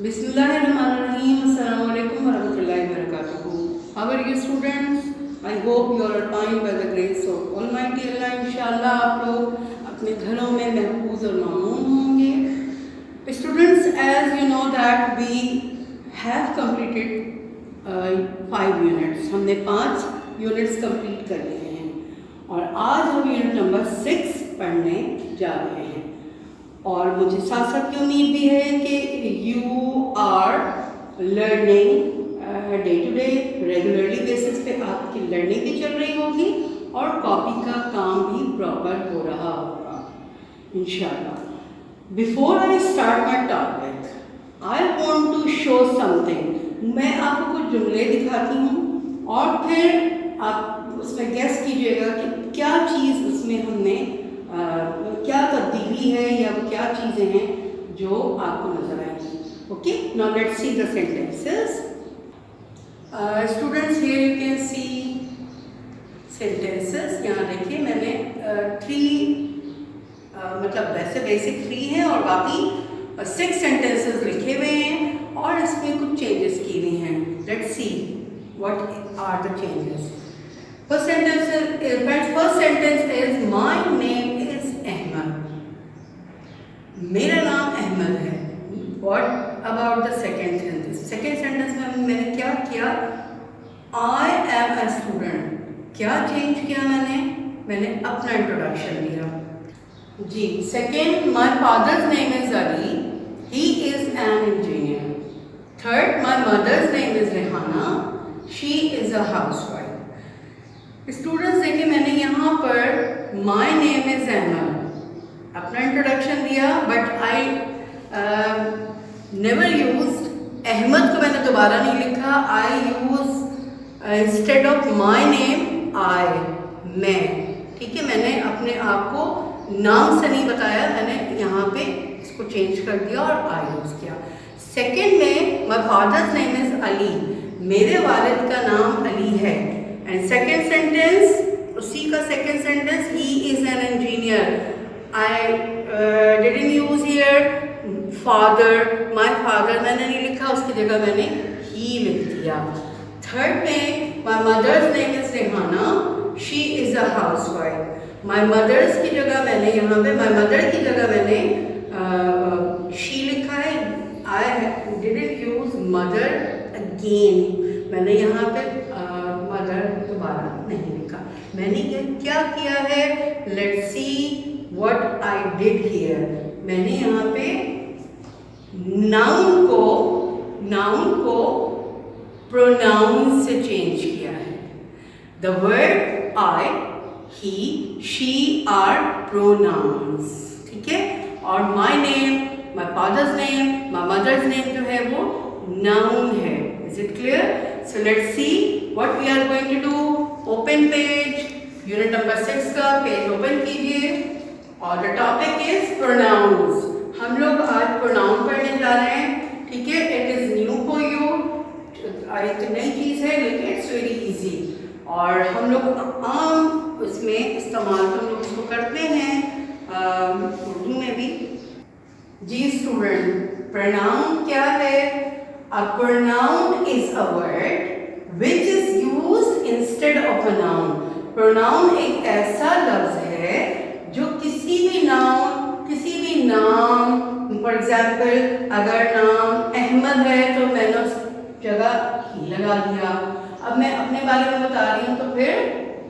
Bismillahirrahmanirrahim. Assalamu alaikum warahmatullahi wabarakatuh. How are you students? I hope you are fine by the grace of Almighty Allah. इंशाल्लाह आप लोग अपने घरों में महफूज और मामून होंगे. Students, as you know that we have completed 5 units. हमने 5 units complete कर लिए हैं और आज हम यूनिट नंबर 6 पढ़ने जा रहे हैं. और मुझे साथ साथ की उम्मीद भी है कि you are learning day to day regularly basis पे आपकी लर्निंग भी चल रही होगी और कॉपी का काम भी प्रॉपर हो रहा होगा इंशाल्लाह. Before I start my topic I want to show something. मैं आपको कुछ जुमले दिखाती हूँ और फिर आप उसमें गेस कीजिएगा कि क्या चीज़ उसमें हमने क्या तब्दीली है या वो क्या चीज़ें हैं जो आपको नजर आएंगी. Okay, now let's see the sentences. Students, here you can C sentences. यहाँ देखिए मैंने 3 मतलब वैसे बेसिक 3 हैं और बाकी 6 सेंटेंसेस लिखे हुए हैं और इसमें कुछ चेंजेस की हुई हैं. Let's see what are the changes. First sentence is my name is Ahmed. मेरा नाम अहमद है. What about the second sentence? Second sentence में मैंने क्या किया? I am a student. क्या चेंज किया मैंने अपना इंट्रोडक्शन दिया जी. Second, my father's name is Ali. He is an engineer. Third, my mother's name is Rehana. She is a housewife. Students देखिए मैंने यहाँ पर माई नेम इज़ अहमद अपना इंट्रोडक्शन दिया but I never use Ahmad को मैंने दोबारा नहीं लिखा. I use instead of my name I मैं. ठीक है, मैंने अपने आप को नाम से नहीं बताया, मैंने यहाँ पे इसको चेंज कर दिया और आई यूज़ किया. सेकेंड में माई फादर्स नेम इज़ अली. मेरे वालिद का नाम अली है. And second sentence, उसी का second sentence, he is an engineer. I didn't use here father, my father मैंने नहीं लिखा, उसकी जगह मैंने he लिख दिया. Third में my mother's name is Rehana. She is a housewife. My mother's की जगह मैंने यहाँ पे my mother की जगह मैंने she लिखा है. I didn't use mother again. मैंने यहाँ पे मदर दोबारा नहीं लिखा. मैंने ये क्या किया है? Let's see what I did here. मैंने यहाँ पे नाउन को प्रोनाउन से चेंज किया है. The word I, he, she are pronounce. ठीक है, और my name, my father's name, my mother's name जो है वो नाउन है. Is it clear? So let's see what we are going to do. Open page. Unit number 6 का page open कीजिए और the topic is pronouns. हम लोग आज pronoun पढ़ने जा रहे हैं. ठीक है, it is new for you. एक नई चीज़ है लेकिन it's very easy. और हम लोग आम उसमें इस्तेमाल हम लोग उसको करते हैं उर्दू में भी. जी स्टूडेंट, pronoun क्या है? A pronoun is a word which is used instead of a noun. Pronoun एक ऐसा लफ्ज है जो किसी भी नाम, for example अगर नाम अहमद है तो मैंने उस जगह ही लगा दिया. अब मैं अपने बारे में बता रही हूँ तो फिर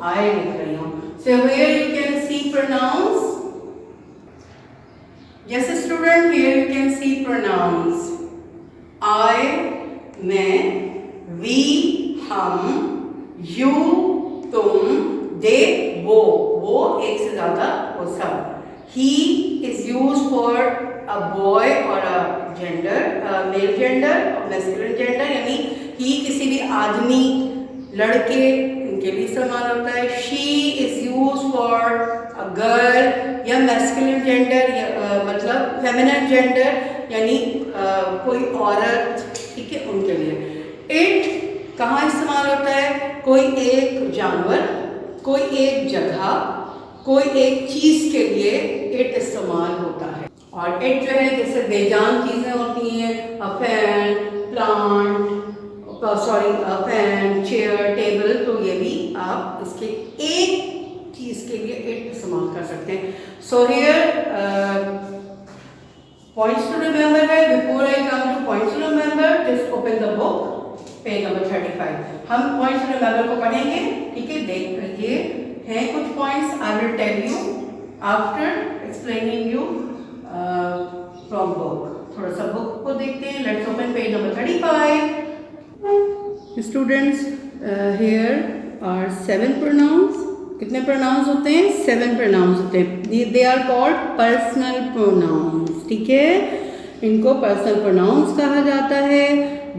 I लिख रही हूँ. So here you can see pronouns. Yes student, here you can see pronouns. I, मैं, we, हम, you, तुम, they, वो एक से ज़्यादा वो सब. He is used for a boy or a gender, male gender or masculine gender. यानी he किसी भी आदमी, लड़के इनके लिए इस्तेमाल होता है. She is used for a girl या masculine gender या मतलब feminine gender यानी कोई औरत. ठीक है, उनके लिए. इट कहाँ इस्तेमाल होता है? कोई एक जानवर, कोई एक जगह, कोई एक चीज़ के लिए इट इस्तेमाल होता है. और इट जो है जैसे बेजान चीज़ें होती हैं, So here points to remember है. Before I come to points to remember, just open the book, page number 35. हम points to remember को पढ़ेंगे, ठीक है. देख ये हैं कुछ points. I will tell you after explaining you from book. थोड़ा सा book को देखते हैं. Let's open page number 35. Students, here are 7 pronouns. कितने pronouns होते हैं? 7 pronouns होते हैं. They are called personal pronouns. ठीक है, इनको personal pronouns कहा जाता है.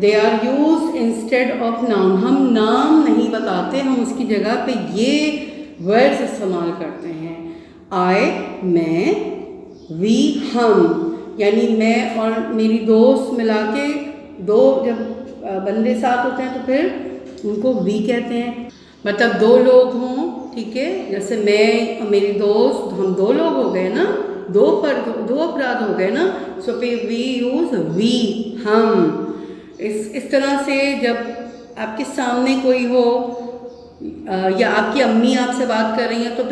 They are used instead of noun. हम नाम नहीं बताते, हम उसकी जगह पे ये वर्ड्स इस्तेमाल करते हैं. I, मैं, we, हम. यानी मैं और मेरी दोस्त मिला के दो जब बंदे साथ होते हैं तो फिर उनको वी कहते हैं. मतलब दो लोग हों, ठीक है, जैसे मैं और मेरी दोस्त, हम दो लोग हो गए ना, दो अपराध हो गए ना. सो पे वी यूज वी, हम. इस तरह से जब आपके सामने कोई हो या आपकी अम्मी आपसे बात कर रही हैं तो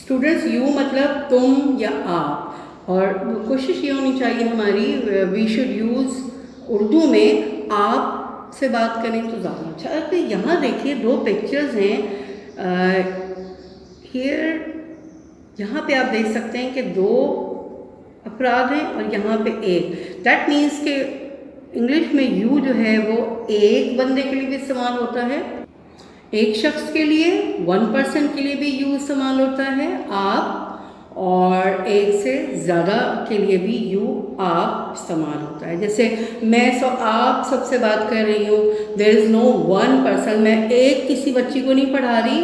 स्टूडेंट्स यू मतलब तुम या आप. और कोशिश ये होनी चाहिए हमारी, वी शुड यूज़ उर्दू में आप से बात करें तो ज़्यादा अच्छा. तो यहाँ देखिए 2 पिक्चर्स हैं. यहाँ पे आप देख सकते हैं कि 2 अपराध हैं और यहाँ पे एक. दैट मीन्स कि इंग्लिश में यू जो है वो एक बंदे के लिए भी इस्तेमाल होता है, एक शख्स के लिए, 1 पर्सन के लिए भी यू इस्तेमाल होता है, आप, और एक से ज़्यादा के लिए भी यू, आप इस्तेमाल होता है. जैसे मैं आप सबसे बात कर रही हूँ. There is no 1 person. मैं एक किसी बच्ची को नहीं पढ़ा रही.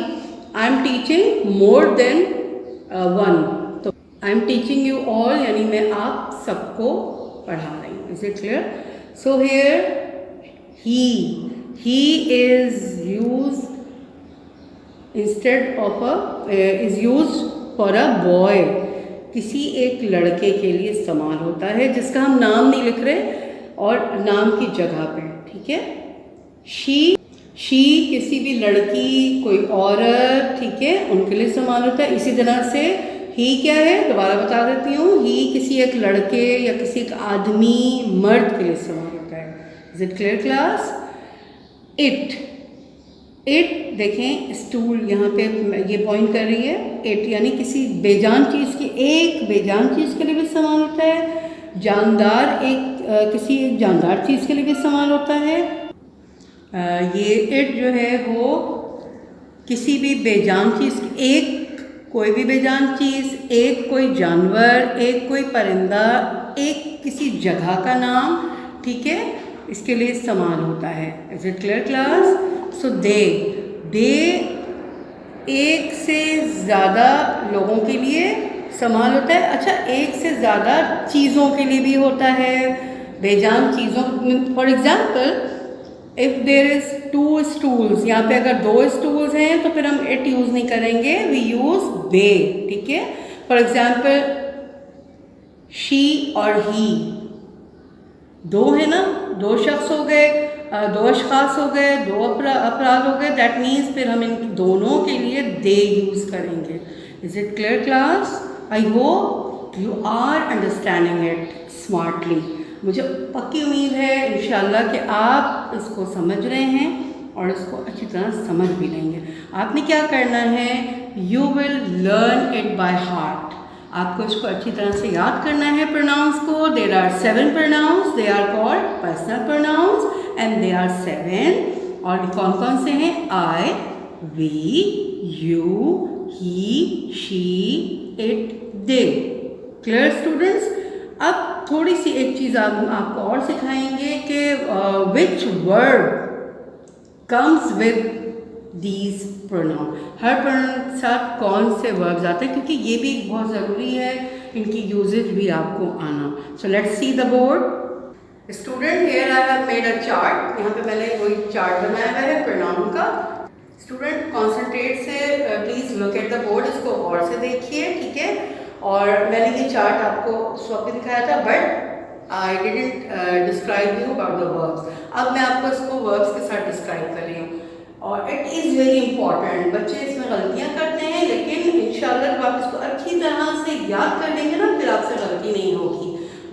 I am teaching more than 1. तो I am teaching you all, यानी मैं आप सबको पढ़ा रही हूँ. Is it clear? So here he is used instead of is used for a boy. किसी एक लड़के के लिए इस्तेमाल होता है जिसका हम नाम नहीं लिख रहे और नाम की जगह पे, ठीक है. शी किसी भी लड़की, कोई औरत, ठीक है, उनके लिए इस्तेमाल होता है. इसी तरह से ही क्या है, दोबारा बता देती हूँ. ही किसी एक लड़के या किसी एक आदमी, मर्द के लिए इस्तेमाल होता है. Is it clear class? It देखें, स्टूल यहाँ पे ये पॉइंट कर रही है. इट यानी किसी बेजान चीज़ की, एक बेजान चीज़ के लिए भी इस्तेमाल होता है. जानदार, किसी एक जानदार चीज़ के लिए भी इस्तेमाल होता है. ये इट जो है वो किसी भी बेजान चीज़, एक कोई भी बेजान चीज़, एक कोई जानवर, एक कोई परिंदा, एक किसी जगह का नाम, ठीक है, इसके लिए इस्तेमाल होता है. Is it clear class? So they एक से ज़्यादा लोगों के लिए इस्तेमाल होता है. अच्छा, एक से ज़्यादा चीज़ों के लिए भी होता है, बेजान चीज़ों. For example, if there is 2 stools, यहाँ पे अगर 2 स्टूल्स हैं तो फिर हम इट यूज़ नहीं करेंगे, वी यूज़ दे, ठीक है. फॉर एग्ज़ाम्पल, शी और ही, 2 है ना, 2 शख्स हो गए, 2 अशखास हो गए, 2 अपराध हो गए. दैट मीन्स फिर हम इन दोनों के लिए दे यूज़ करेंगे. Is it clear class? I hope you are understanding it smartly. मुझे पक्की उम्मीद है इंशाल्लाह कि आप इसको समझ रहे हैं और इसको अच्छी तरह समझ भी लेंगे. आपने क्या करना है, you will learn it by heart. आपको इसको अच्छी तरह से याद करना है प्रोनाउंस को. There are 7 pronouns. They are called personal pronouns and they are 7. और कौन कौन से हैं? I, we, you, he, she, it, they. Clear students? अब थोड़ी सी एक चीज़ आपको और सिखाएंगे कि which verb comes with these pronoun. हर प्रोनाउन के साथ कौन से वर्ब्स आते हैं, क्योंकि ये भी बहुत ज़रूरी है, इनकी यूजेज भी आपको आना. So let's see the board. Student, here I have made a chart. यहाँ पे मैंने कोई चार्ट बनाया हुआ है प्रोनाउन का. स्टूडेंट कॉन्सेंट्रेट से please look at the board. इसको और से देखिए, ठीक है. और मैंने ये चार्ट आपको उस वक्त दिखाया था, but I didn't describe you about the verbs. अब मैं आपको इसको वर्ब्स के साथ डिस्क्राइब कर रही हूँ. और इट इज़ वेरी इंपॉर्टेंट। बच्चे इसमें गलतियाँ करते हैं, लेकिन इंशाल्लाह जब आप इसको अच्छी तरह से याद कर लेंगे ना, फिर आपसे गलती नहीं होगी।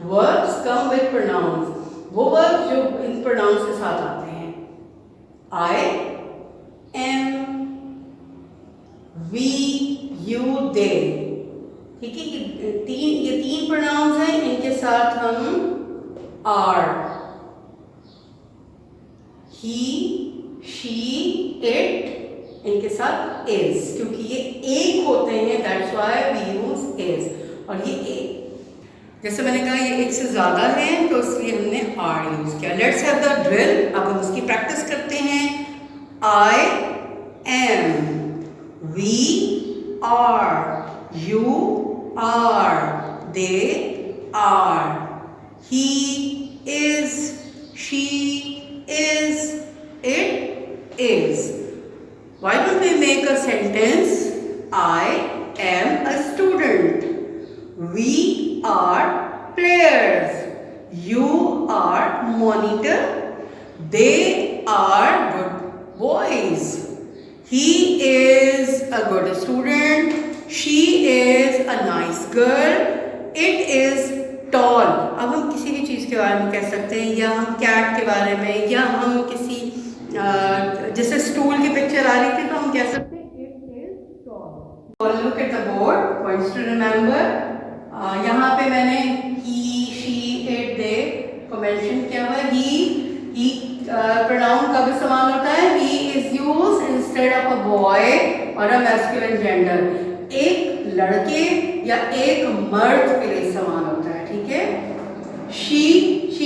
वर्ब्स कम विद प्रोनाउंस, वो वर्ब जो इन प्रोनाउंस के साथ आते हैं। आई एम, वी, यू, दे, ठीक है। ये तीन प्रोनाउंस हैं, इनके साथ हम आर, ही, शी, इट, इनके साथ इज, क्योंकि ये एक होते हैं, that's why we use is. और ये एक, जैसे मैंने कहा ये एक से ज़्यादा है तो इसलिए हमने आर यूज़ किया। Let's have the drill. अब हम उसकी प्रैक्टिस करते हैं। I am, we are, you are, they are, he is, she is, it is. Why don't we make a sentence? I am a student. We are players. You are monitor. They are good boys. He is a good student. She is a nice girl. It is tall. अब हम किसी भी चीज़ के बारे में कह सकते हैं, या हम कैट के बारे में, या हम किसी जैसे स्टूल की पिक्चर आ रही थी तो हम कह सकते हैं it is tall. Look at the board, points to remember. यहाँ पे मैंने ही, शी, इट, दे को मेंशन किया हुआ है। ही प्रोनाउन कब इस्तेमाल होता है? He is used instead of a boy और अ मैस्कुलिन जेंडर। एक लड़के या एक मर्द के लिए इस्तेमाल होता है, ठीक है। She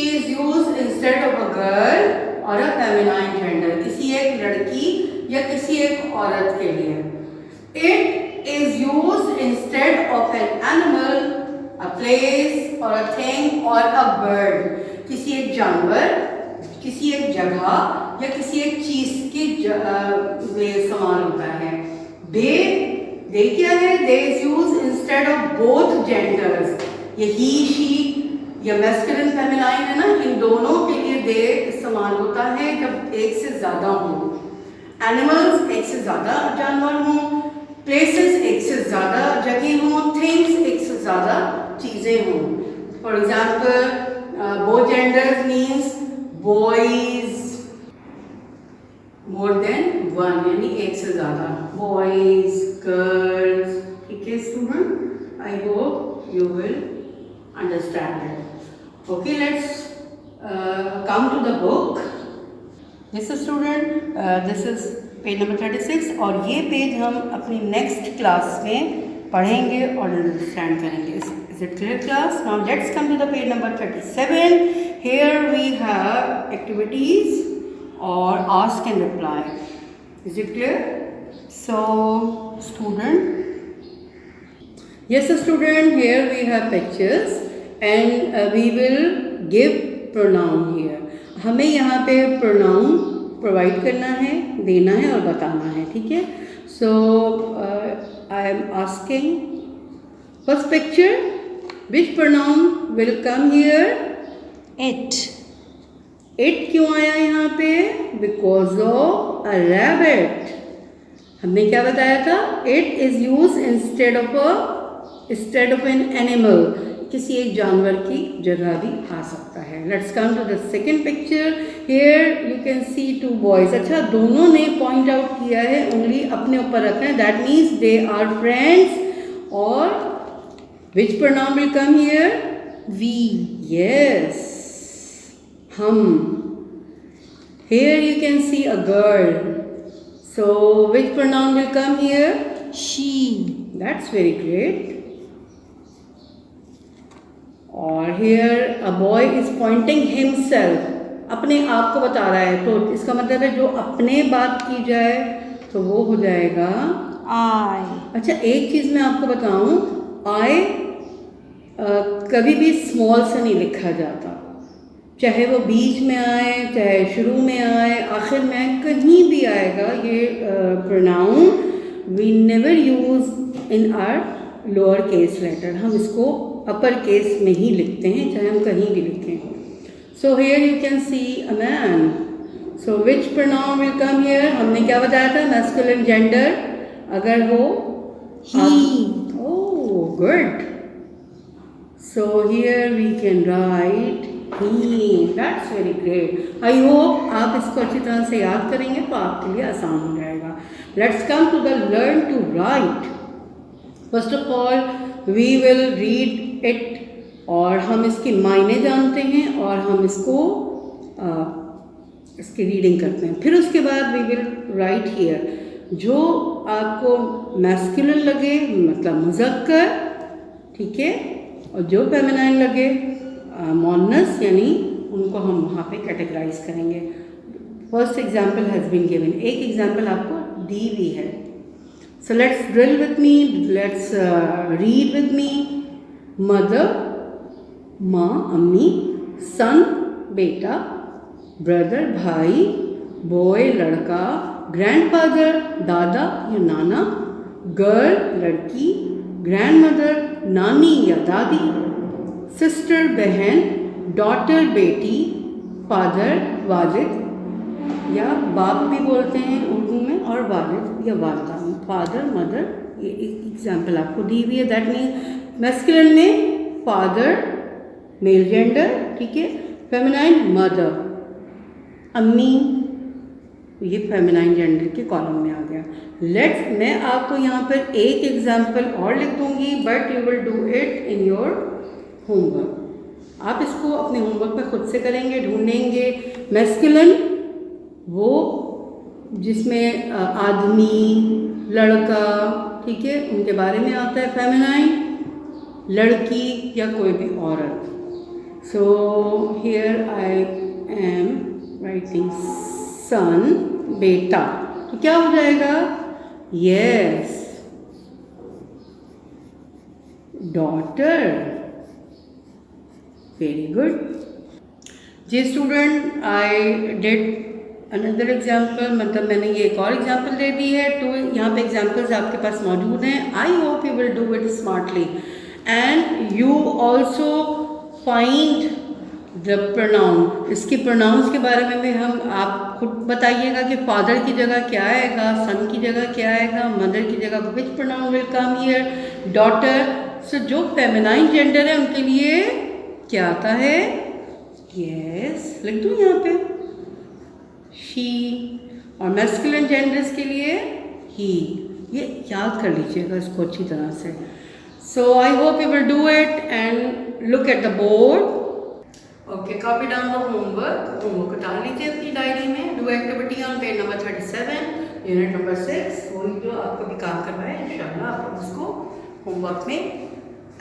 is used instead of a girl और अ फेमिनाइन जेंडर, किसी एक लड़की या किसी एक औरत के लिए। It is used instead of an animal, a place और अ थिंग और अ बर्ड, किसी एक जानवर, किसी एक जगह या किसी एक चीज की लिए इस्तेमाल होता है। दे क्या है? They is used instead of both genders. ये ही, शी या मैस्कुलिन फेमिनाइन है ना, इन दोनों के लिए दे इस्तेमाल होता है जब एक से ज़्यादा हों। एनिमल्स एक से ज़्यादा जानवर हों, प्लेसेस एक से ज़्यादा जगह हों, थिंग्स एक से ज़्यादा चीज़ें हों। For example both genders means boys more than one, यानी एक से ज़्यादा, बॉयज, गर्ल्स, ठीक है student. I hope you will understand it. Okay, let's come to the book. Yes student, this is page number 36 और ये पेज हम अपनी नेक्स्ट क्लास में पढ़ेंगे और अंडरस्टैंड करेंगे। Is it clear class? Now let's come to the page number 37. Here we have activities or ask and reply. Is it clear? So student, yes student, here we have pictures and we will give pronoun here. हमें यहाँ पे pronoun provide करना है, देना है और बताना है, ठीक है। So I am asking first picture, which pronoun will come here? It. It क्यों आया यहाँ पे? Because of a rabbit. हमने क्या बताया था? It is used instead of an animal. किसी एक जानवर की जगह भी आ सकता है। Let's come to the second picture. Here you can see two boys. अच्छा, दोनों ने पॉइंट आउट किया है, उंगली अपने ऊपर रखना है, that means they are friends. और which pronoun will come here? We, yes, हम। Here you can see a girl, so which pronoun will come here? She. That's very great. और here a boy is pointing himself, अपने आप को बता रहा है, तो इसका मतलब है जो अपने बात की जाए तो वो हो जाएगा आई। अच्छा, एक चीज़ मैं आपको बताऊं, आई कभी भी स्मॉल से नहीं लिखा जाता, चाहे वो बीच में आए, चाहे शुरू में आए, आखिर में कहीं भी आएगा ये pronoun. We never use in our lower case letter, हम इसको अपर केस में ही लिखते हैं, चाहे हम कहीं भी लिखें। So here you can see a man, so which pronoun will come here? हमने क्या बताया था? मैस्कुलिन जेंडर अगर हो He. Oh good. So here we can write he. That's very great. I hope आप इसको अच्छी तरह से याद करेंगे तो आपके लिए आसान हो जाएगा. Let's come to the learn to write. First of all, we will read it और हम इसके मायने जानते हैं और हम इसकी रीडिंग करते हैं. फिर उसके बाद we will write here. जो आपको मैस्कुलिन लगे मतलब मुज़क्कर, ठीक है, और जो फेमिनाइन लगे मोनस, यानी उनको हम वहाँ पे कैटेगराइज करेंगे. First example has been given. एक एग्जाम्पल आपको दी भी है. So let's drill with me, let's read with me. Mother माँ अम्मी, सन बेटा, ब्रदर भाई, बॉय लड़का, ग्रैंडफादर दादा या नाना, गर्ल लड़की, ग्रैंडमदर नानी या दादी, सिस्टर बहन, डॉटर बेटी, फादर वालिद या बाप भी बोलते हैं उर्दू में, और वालिद या वालदा, फादर मदर. ये एक एग्जाम्पल आपको दी हुई है. दैट मीन मैस्कुलिन में फादर मेल जेंडर, ठीक है, फेमिनाइन मदर, अम्मी, ये फेमिनाइन जेंडर के कॉलम में आ गया. मैं आपको यहाँ पर एक एग्जाम्पल और लिख दूँगी, but you will do it in your homework. आप इसको अपने होमवर्क में खुद से करेंगे, ढूंढेंगे. मैस्कुलिन वो जिसमें आदमी लड़का, ठीक है, उनके बारे में आता है. फेमिनाइन लड़की या कोई भी औरत. So here I am writing son बेटा, तो क्या हो जाएगा? यस. डॉटर. Very good. जी student, I did another example, मतलब मैंने ये एक और एग्जाम्पल दे दी है. तो यहाँ पे एग्जाम्पल्स आपके पास मौजूद हैं. आई hope you will do it smartly and you also find the pronoun. इसके प्रोनाउंस के बारे में भी आप खुद बताइएगा कि फादर की जगह क्या आएगा, सन की जगह क्या आएगा, मदर की जगह which pronoun will come here, daughter. So जो फेमिनाइन जेंडर है उनके लिए क्या आता है? यस, लिख दूँ यहाँ पे शी. और मैस्कुलिन जेंडर्स के लिए ही. ये याद कर लीजिएगा इसको अच्छी तरह से. So I hope you will do it and look at the board. Okay, copy down the homework. Homework को डाल लीजिए अपनी डायरी में. Do activity on page number 37, unit number 6. वही जो आपको भी काम करवाए, इंशाल्लाह आप उसको होमवर्क में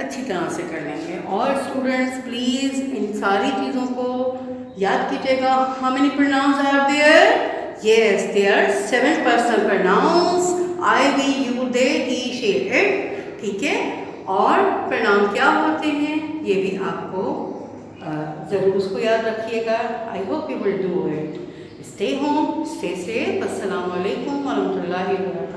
अच्छी तरह से कर लेंगे. और स्टूडेंट्स प्लीज़ इन सारी चीज़ों को याद कीजिएगा. How many pronouns are there? Yes, there are 7 personal pronouns. I, we, you, they, he, she, it. ठीक है. और प्रोनाउन क्या होते हैं ये भी आपको ज़रूर उसको याद रखिएगा. आई hope you will do it. Stay home, stay safe. अस्सलाम वालेकुम व रहमतुल्लाहि व बरकातहू.